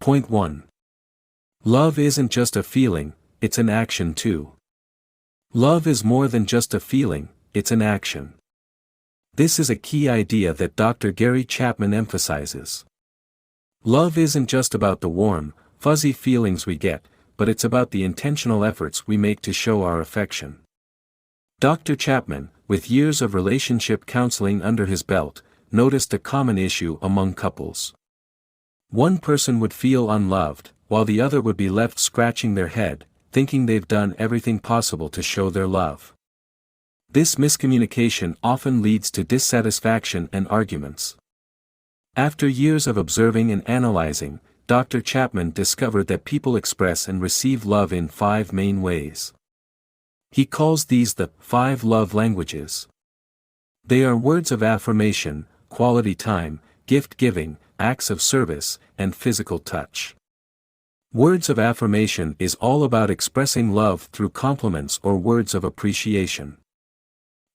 Point 1. Love isn't just a feeling, it's an action too. Love is more than just a feeling, it's an action. This is a key idea that Dr. Gary Chapman emphasizes. Love isn't just about the warm, fuzzy feelings we get, but it's about the intentional efforts we make to show our affection. Dr. Chapman, with years of relationship counseling under his belt, noticed a common issue among couples. One person would feel unloved, while the other would be left scratching their head, thinking they've done everything possible to show their love. This miscommunication often leads to dissatisfaction and arguments. After years of observing and analyzing, Dr. Chapman discovered that people express and receive love in 5 main ways. He calls these the 5 love languages. They are words of affirmation, quality time, gift-giving, acts of service, and physical touch. Words of affirmation is all about expressing love through compliments or words of appreciation.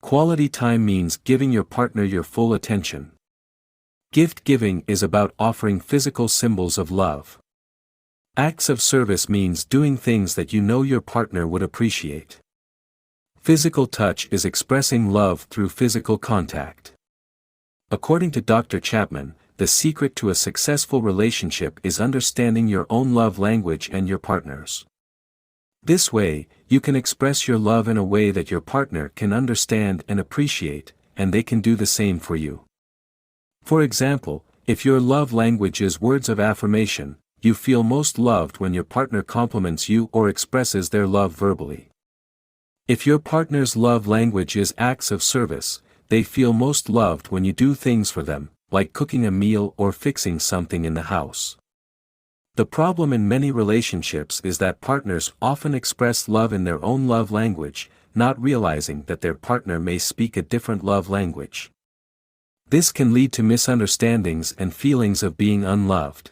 Quality time means giving your partner your full attention. Gift-giving is about offering physical symbols of love. Acts of service means doing things that you know your partner would appreciate. Physical touch is expressing love through physical contact. According to Dr. Chapman, the secret to a successful relationship is understanding your own love language and your partner's. This way, you can express your love in a way that your partner can understand and appreciate, and they can do the same for you. For example, if your love language is words of affirmation, you feel most loved when your partner compliments you or expresses their love verbally. If your partner's love language is acts of service, they feel most loved when you do things for them, like cooking a meal or fixing something in the house. The problem in many relationships is that partners often express love in their own love language, not realizing that their partner may speak a different love language. This can lead to misunderstandings and feelings of being unloved.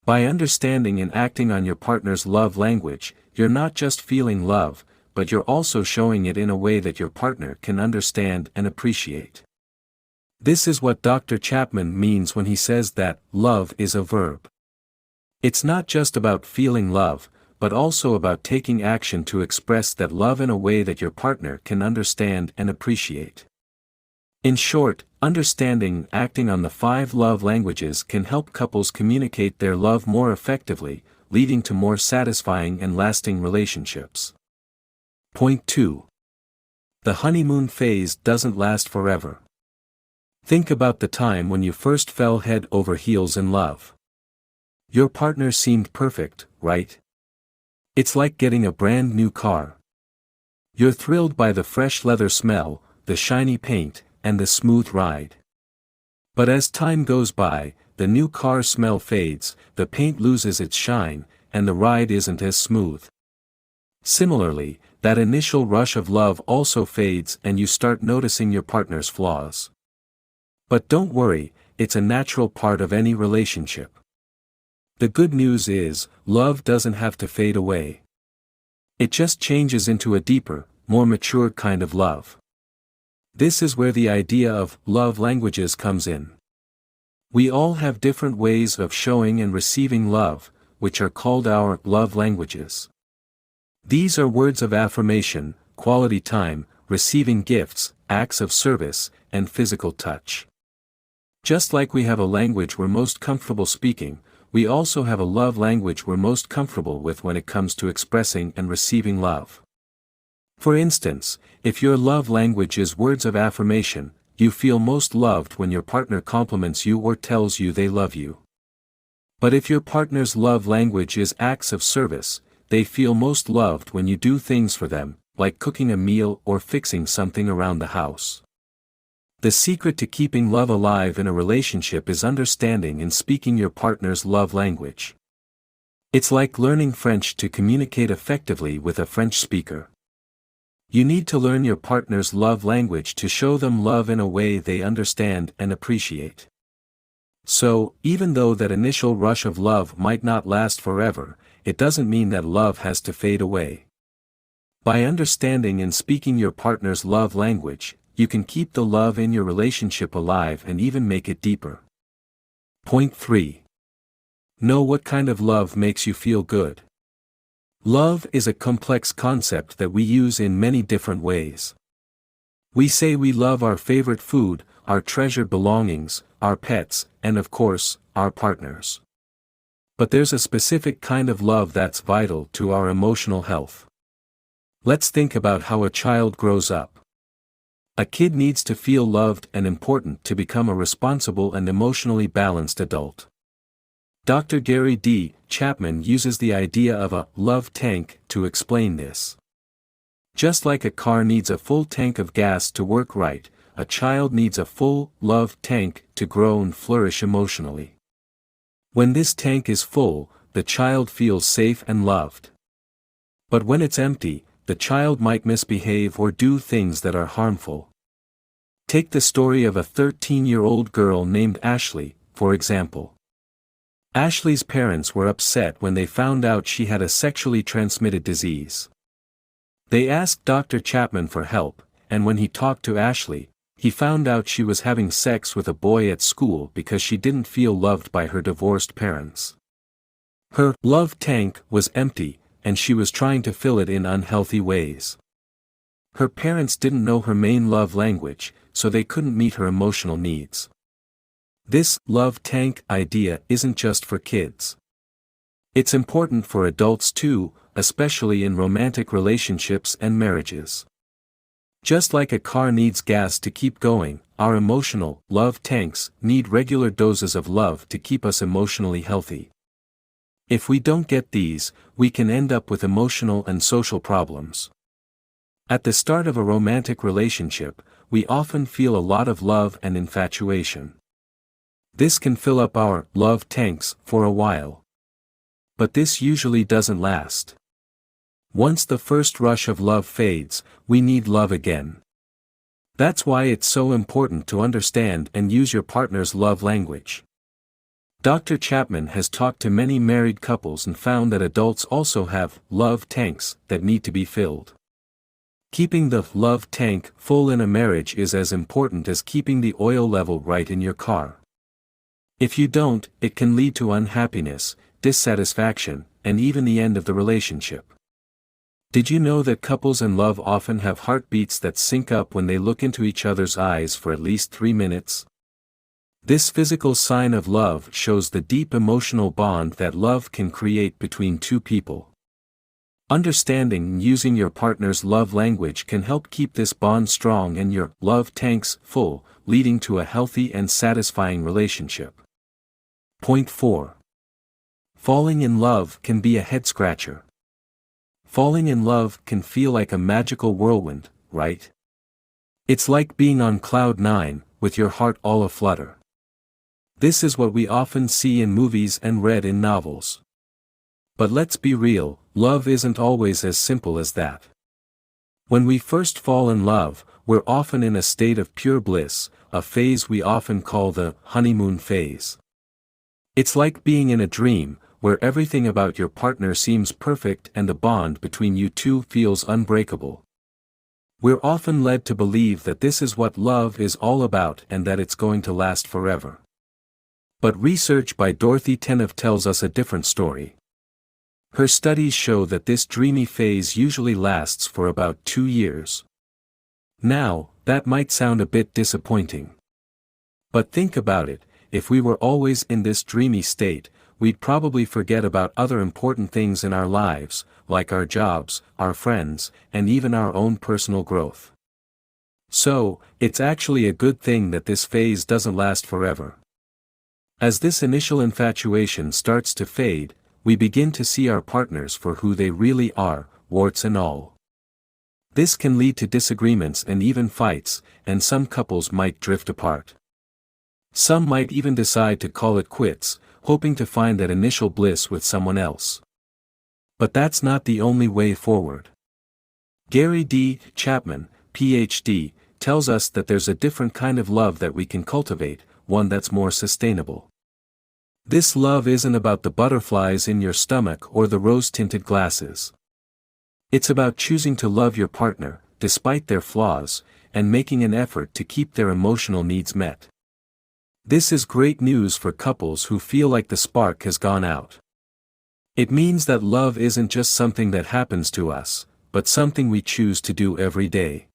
By understanding and acting on your partner's love language, you're not just feeling love, but you're also showing it in a way that your partner can understand and appreciate. This is what Dr. Chapman means when he says that love is a verb. It's not just about feeling love, but also about taking action to express that love in a way that your partner can understand and appreciate. In short, understanding and acting on the 5 love languages can help couples communicate their love more effectively, leading to more satisfying and lasting relationships. Point 2. The honeymoon phase doesn't last forever. Think about the time when you first fell head over heels in love. Your partner seemed perfect, right? It's like getting a brand new car. You're thrilled by the fresh leather smell, the shiny paint, and the smooth ride. But as time goes by, the new car smell fades, the paint loses its shine, and the ride isn't as smooth. Similarly, that initial rush of love also fades and you start noticing your partner's flaws. But don't worry, it's a natural part of any relationship. The good news is, love doesn't have to fade away. It just changes into a deeper, more mature kind of love. This is where the idea of love languages comes in. We all have different ways of showing and receiving love, which are called our love languages. These are words of affirmation, quality time, receiving gifts, acts of service, and physical touch. Just like we have a language we're most comfortable speaking, we also have a love language we're most comfortable with when it comes to expressing and receiving love. For instance, if your love language is words of affirmation, you feel most loved when your partner compliments you or tells you they love you. But if your partner's love language is acts of service, they feel most loved when you do things for them, like cooking a meal or fixing something around the house. The secret to keeping love alive in a relationship is understanding and speaking your partner's love language. It's like learning French to communicate effectively with a French speaker. You need to learn your partner's love language to show them love in a way they understand and appreciate. So, even though that initial rush of love might not last forever, it doesn't mean that love has to fade away. By understanding and speaking your partner's love language, you can keep the love in your relationship alive and even make it deeper. Point 3. Know what kind of love makes you feel good. Love is a complex concept that we use in many different ways. We say we love our favorite food, our treasured belongings, our pets, and of course, our partners. But there's a specific kind of love that's vital to our emotional health. Let's think about how a child grows up. A kid needs to feel loved and important to become a responsible and emotionally balanced adult. Dr. Gary D. Chapman uses the idea of a love tank to explain this. Just like a car needs a full tank of gas to work right, a child needs a full love tank to grow and flourish emotionally. When this tank is full, the child feels safe and loved. But when it's empty, the child might misbehave or do things that are harmful. Take the story of a 13-year-old girl named Ashley, for example. Ashley's parents were upset when they found out she had a sexually transmitted disease. They asked Dr. Chapman for help, and when he talked to Ashley, he found out she was having sex with a boy at school because she didn't feel loved by her divorced parents. Her love tank was empty, and she was trying to fill it in unhealthy ways. Her parents didn't know her main love language, so they couldn't meet her emotional needs. This love tank idea isn't just for kids. It's important for adults too, especially in romantic relationships and marriages. Just like a car needs gas to keep going, our emotional love tanks need regular doses of love to keep us emotionally healthy. If we don't get these, we can end up with emotional and social problems. At the start of a romantic relationship, we often feel a lot of love and infatuation. This can fill up our love tanks for a while. But this usually doesn't last. Once the first rush of love fades, we need love again. That's why it's so important to understand and use your partner's love language. Dr. Chapman has talked to many married couples and found that adults also have love tanks that need to be filled. Keeping the love tank full in a marriage is as important as keeping the oil level right in your car. If you don't, it can lead to unhappiness, dissatisfaction, and even the end of the relationship. Did you know that couples in love often have heartbeats that sync up when they look into each other's eyes for at least 3 minutes? This physical sign of love shows the deep emotional bond that love can create between two people. Understanding and using your partner's love language can help keep this bond strong and your love tanks full, leading to a healthy and satisfying relationship. Point 4. Falling in love can be a head-scratcher. Falling in love can feel like a magical whirlwind, right? It's like being on cloud 9, with your heart all aflutter. This is what we often see in movies and read in novels. But let's be real, love isn't always as simple as that. When we first fall in love, we're often in a state of pure bliss, a phase we often call the honeymoon phase. It's like being in a dream, where everything about your partner seems perfect and the bond between you two feels unbreakable. We're often led to believe that this is what love is all about and that it's going to last forever. But research by Dorothy Tenev tells us a different story. Her studies show that this dreamy phase usually lasts for about 2 years. Now, that might sound a bit disappointing. But think about it, if we were always in this dreamy state, we'd probably forget about other important things in our lives, like our jobs, our friends, and even our own personal growth. So, it's actually a good thing that this phase doesn't last forever. As this initial infatuation starts to fade, we begin to see our partners for who they really are, warts and all. This can lead to disagreements and even fights, and some couples might drift apart. Some might even decide to call it quits, hoping to find that initial bliss with someone else. But that's not the only way forward. Gary D. Chapman, Ph.D., tells us that there's a different kind of love that we can cultivate, one that's more sustainable. This love isn't about the butterflies in your stomach or the rose-tinted glasses. It's about choosing to love your partner, despite their flaws, and making an effort to keep their emotional needs met. This is great news for couples who feel like the spark has gone out. It means that love isn't just something that happens to us, but something we choose to do every day.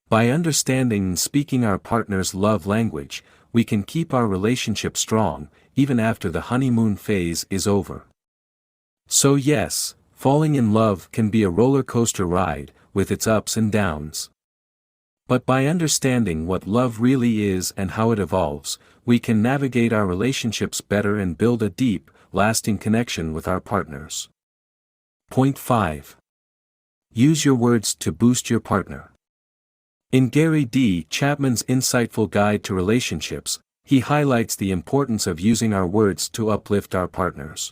By understanding and speaking our partner's love language, we can keep our relationship strong, even after the honeymoon phase is over. So yes, falling in love can be a roller coaster ride, with its ups and downs. But by understanding what love really is and how it evolves, we can navigate our relationships better and build a deep, lasting connection with our partners. Point 5. Use your words to boost your partner. In Gary D. Chapman's insightful guide to relationships, he highlights the importance of using our words to uplift our partners.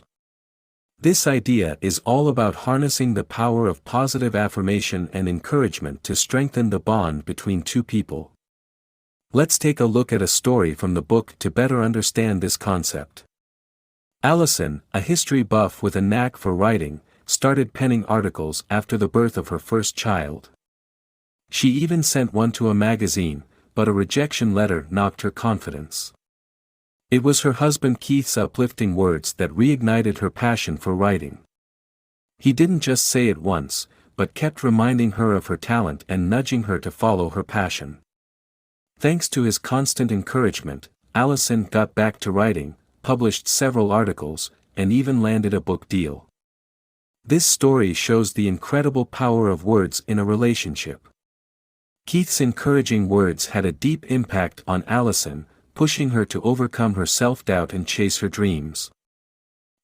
This idea is all about harnessing the power of positive affirmation and encouragement to strengthen the bond between two people. Let's take a look at a story from the book to better understand this concept. Allison, a history buff with a knack for writing, started penning articles after the birth of her first child. She even sent one to a magazine, but a rejection letter knocked her confidence. It was her husband Keith's uplifting words that reignited her passion for writing. He didn't just say it once, but kept reminding her of her talent and nudging her to follow her passion. Thanks to his constant encouragement, Allison got back to writing, published several articles, and even landed a book deal. This story shows the incredible power of words in a relationship. Keith's encouraging words had a deep impact on Allison, pushing her to overcome her self-doubt and chase her dreams.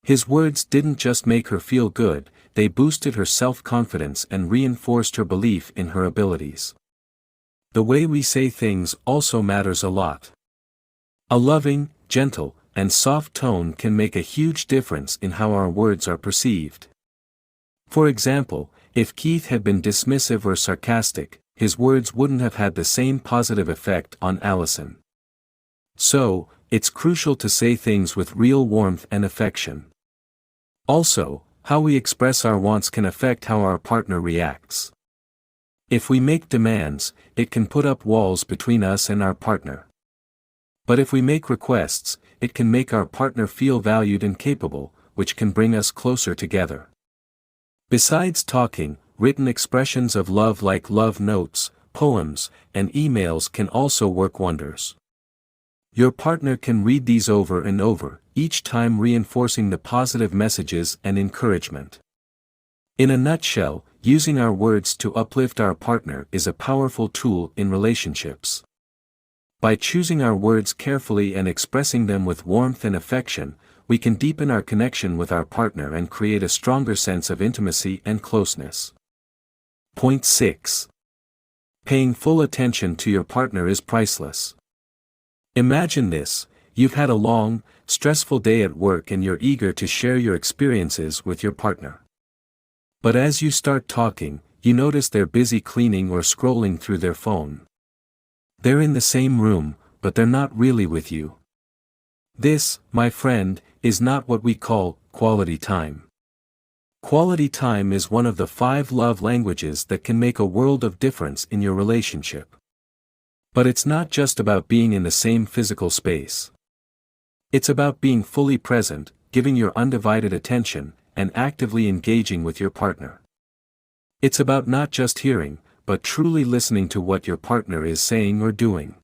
His words didn't just make her feel good, they boosted her self-confidence and reinforced her belief in her abilities. The way we say things also matters a lot. A loving, gentle, and soft tone can make a huge difference in how our words are perceived. For example, if Keith had been dismissive or sarcastic, his words wouldn't have had the same positive effect on Allison. So, it's crucial to say things with real warmth and affection. Also, how we express our wants can affect how our partner reacts. If we make demands, it can put up walls between us and our partner. But if we make requests, it can make our partner feel valued and capable, which can bring us closer together. Besides talking, written expressions of love like love notes, poems, and emails can also work wonders. Your partner can read these over and over, each time reinforcing the positive messages and encouragement. In a nutshell, using our words to uplift our partner is a powerful tool in relationships. By choosing our words carefully and expressing them with warmth and affection, we can deepen our connection with our partner and create a stronger sense of intimacy and closeness. Point 6. Paying full attention to your partner is priceless. Imagine this: you've had a long, stressful day at work and you're eager to share your experiences with your partner. But as you start talking, you notice they're busy cleaning or scrolling through their phone. They're in the same room, but they're not really with you. This, my friend, is not what we call quality time. Quality time is one of the 5 love languages that can make a world of difference in your relationship. But it's not just about being in the same physical space. It's about being fully present, giving your undivided attention, and actively engaging with your partner. It's about not just hearing, but truly listening to what your partner is saying or doing.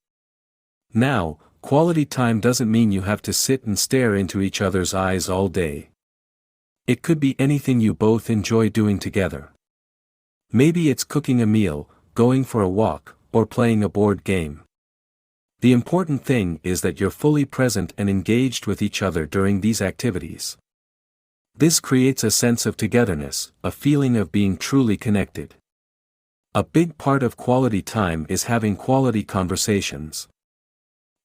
Now, quality time doesn't mean you have to sit and stare into each other's eyes all day. It could be anything you both enjoy doing together. Maybe it's cooking a meal, going for a walk, or playing a board game. The important thing is that you're fully present and engaged with each other during these activities. This creates a sense of togetherness, a feeling of being truly connected. A big part of quality time is having quality conversations.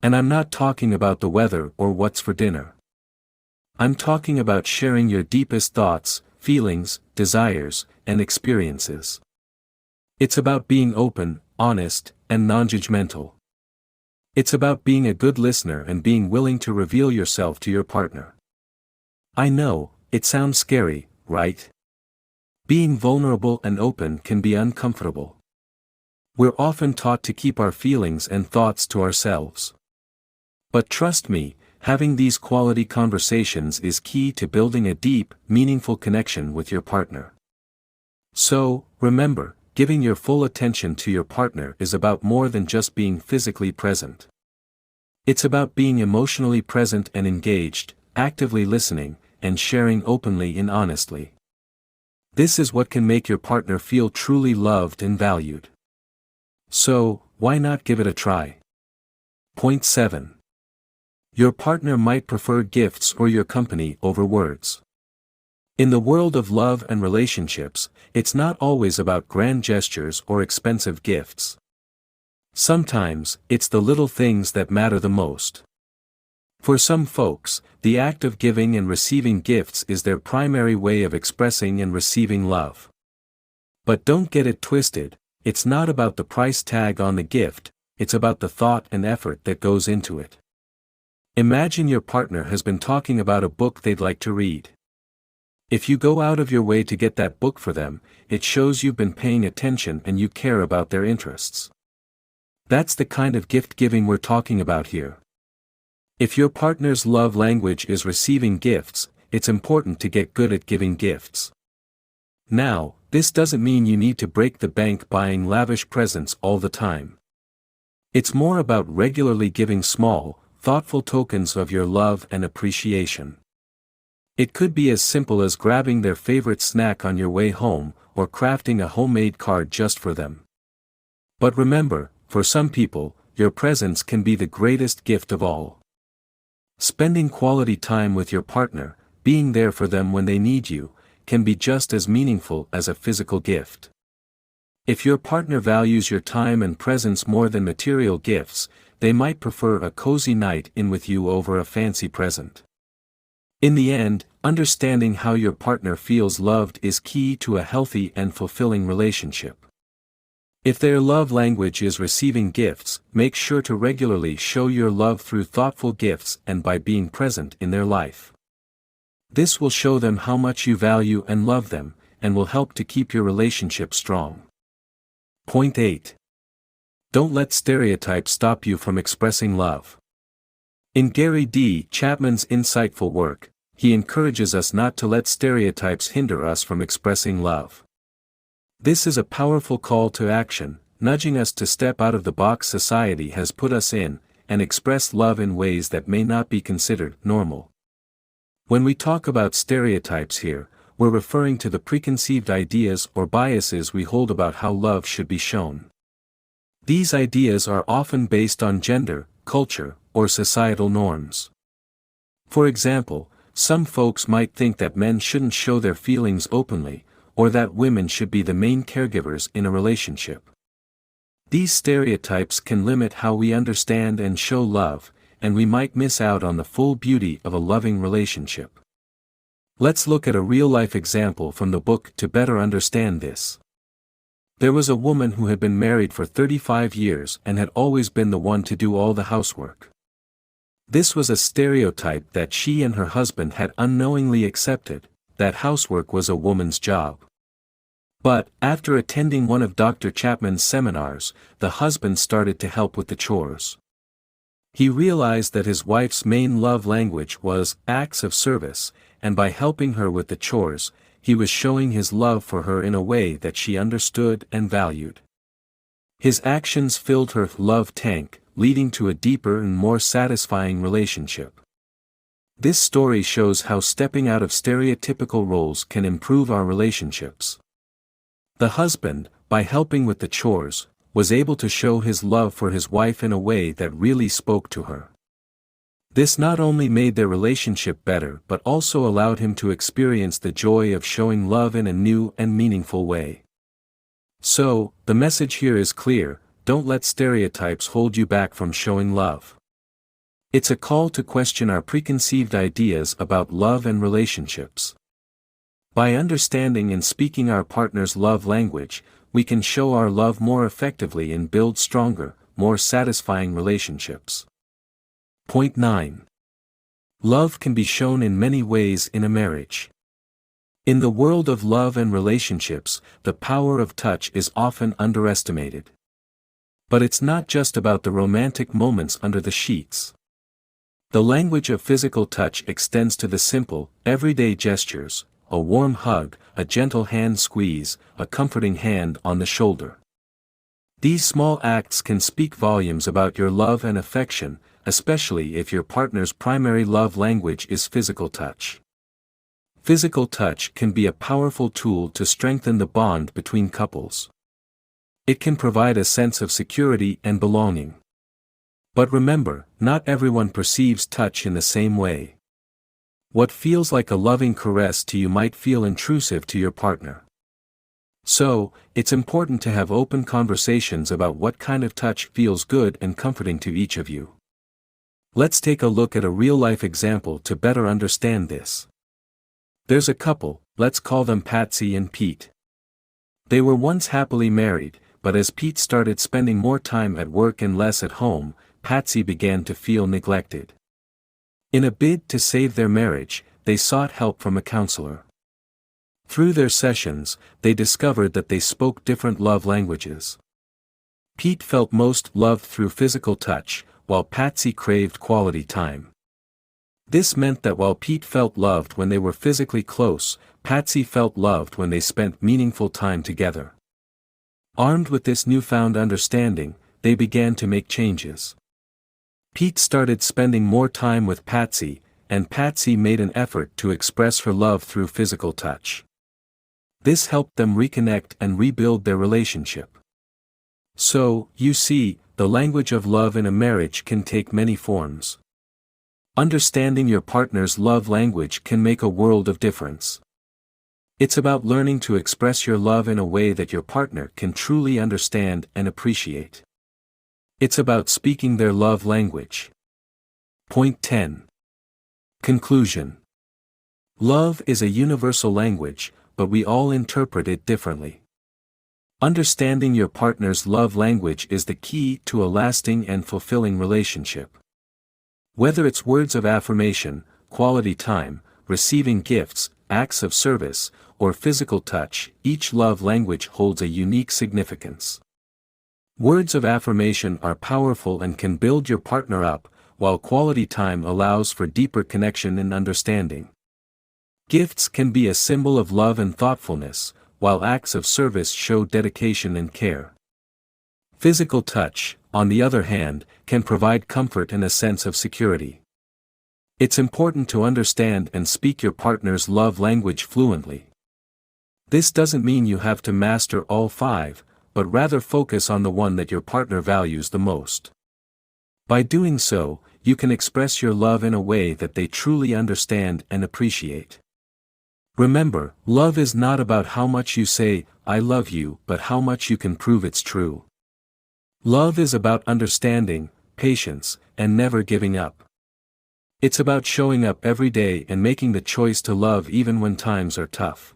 And I'm not talking about the weather or what's for dinner. I'm talking about sharing your deepest thoughts, feelings, desires, and experiences. It's about being open, honest, and non-judgmental. It's about being a good listener and being willing to reveal yourself to your partner. I know, it sounds scary, right? Being vulnerable and open can be But trust me, having these quality conversations is key to building a deep, meaningful connection with your partner. So, remember, giving your full attention to your partner is about more than just being physically present. It's about being emotionally present and engaged, actively listening, and sharing openly and honestly. This is what can make your partner feel truly loved and valued. So, why not give it a try? Point 7. Your partner might prefer gifts or your company over words. In the world of love and relationships, it's not always about grand gestures or expensive gifts. Sometimes, it's the little things that matter the most. For some folks, the act of giving and receiving gifts is their primary way of expressing and receiving love. But don't get it twisted, it's not about the price tag on the gift, it's about the thought and effort that goes into it. Imagine your partner has been talking about a book they'd like to read. If you go out of your way to get that book for them, it shows you've been paying attention and you care about their interests. That's the kind of gift giving we're talking about here. If your partner's love language is receiving gifts, it's important to get good at giving gifts. Now, this doesn't mean you need to break the bank buying lavish presents all the time. It's more about regularly giving small, thoughtful tokens of your love and appreciation. It could be as simple as grabbing their favorite snack on your way home, or crafting a homemade card just for them. But remember, for some people, your presence can be the greatest gift of all. Spending quality time with your partner, being there for them when they need you, can be just as meaningful as a physical gift. If your partner values your time and presence more than material gifts, they might prefer a cozy night in with you over a fancy present. In the end, understanding how your partner feels loved is key to a healthy and fulfilling relationship. If their love language is receiving gifts, make sure to regularly show your love through thoughtful gifts and by being present in their life. This will show them how much you value and love them, and will help to keep your relationship strong. Point 8. Don't let stereotypes stop you from expressing love. In Gary D. Chapman's insightful work, he encourages us not to let stereotypes hinder us from expressing love. This is a powerful call to action, nudging us to step out of the box society has put us in, and express love in ways that may not be considered normal. When we talk about stereotypes here, we're referring to the preconceived ideas or biases we hold about how love should be shown. These ideas are often based on gender, culture, or societal norms. For example, some folks might think that men shouldn't show their feelings openly, or that women should be the main caregivers in a relationship. These stereotypes can limit how we understand and show love, and we might miss out on the full beauty of a loving relationship. Let's look at a real-life example from the book to better understand this. There was a woman who had been married for 35 years and had always been the one to do all the housework. This was a stereotype that she and her husband had unknowingly accepted, that housework was a woman's job. But, after attending one of Dr. Chapman's seminars, the husband started to help with the chores. He realized that his wife's main love language was acts of service, and by helping her with the chores, he was showing his love for her in a way that she understood and valued. His actions filled her love tank, leading to a deeper and more satisfying relationship. This story shows how stepping out of stereotypical roles can improve our relationships. The husband, by helping with the chores, was able to show his love for his wife in a way that really spoke to her. This not only made their relationship better but also allowed him to experience the joy of showing love in a new and meaningful way. So, the message here is clear: don't let stereotypes hold you back from showing love. It's a call to question our preconceived ideas about love and relationships. By understanding and speaking our partner's love language, we can show our love more effectively and build stronger, more satisfying relationships. Point 9. Love can be shown in many ways in a marriage. In the world of love and relationships, the power of touch is often underestimated. But it's not just about the romantic moments under the sheets. The language of physical touch extends to the simple, everyday gestures, a warm hug, a gentle hand squeeze, a comforting hand on the shoulder. These small acts can speak volumes about your love and affection, especially if your partner's primary love language is physical touch. Physical touch can be a powerful tool to strengthen the bond between couples. It can provide a sense of security and belonging. But remember, not everyone perceives touch in the same way. What feels like a loving caress to you might feel intrusive to your partner. So, it's important to have open conversations about what kind of touch feels good and comforting to each of you. Let's take a look at a real-life example to better understand this. There's a couple, let's call them Patsy and Pete. They were once happily married, but as Pete started spending more time at work and less at home, Patsy began to feel neglected. In a bid to save their marriage, they sought help from a counselor. Through their sessions, they discovered that they spoke different love languages. Pete felt most loved through physical touch, while Patsy craved quality time. This meant that while Pete felt loved when they were physically close, Patsy felt loved when they spent meaningful time together. Armed with this newfound understanding, they began to make changes. Pete started spending more time with Patsy, and Patsy made an effort to express her love through physical touch. This helped them reconnect and rebuild their relationship. So, you see, the language of love in a marriage can take many forms. Understanding your partner's love language can make a world of difference. It's about learning to express your love in a way that your partner can truly understand and appreciate. It's about speaking their love language. Point 10. Conclusion. Love is a universal language, but we all interpret it differently. Understanding your partner's love language is the key to a lasting and fulfilling relationship. Whether it's words of affirmation, quality time, receiving gifts, acts of service, or physical touch, each love language holds a unique significance. Words of affirmation are powerful and can build your partner up, while quality time allows for deeper connection and understanding. Gifts can be a symbol of love and thoughtfulness, while acts of service show dedication and care. Physical touch, on the other hand, can provide comfort and a sense of security. It's important to understand and speak your partner's love language fluently. This doesn't mean you have to master all five, but rather focus on the one that your partner values the most. By doing so, you can express your love in a way that they truly understand and appreciate. Remember, love is not about how much you say, "I love you," but how much you can prove it's true. Love is about understanding, patience, and never giving up. It's about showing up every day and making the choice to love even when times are tough.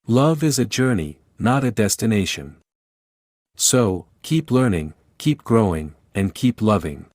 Love is a journey, not a destination. So, keep learning, keep growing, and keep loving.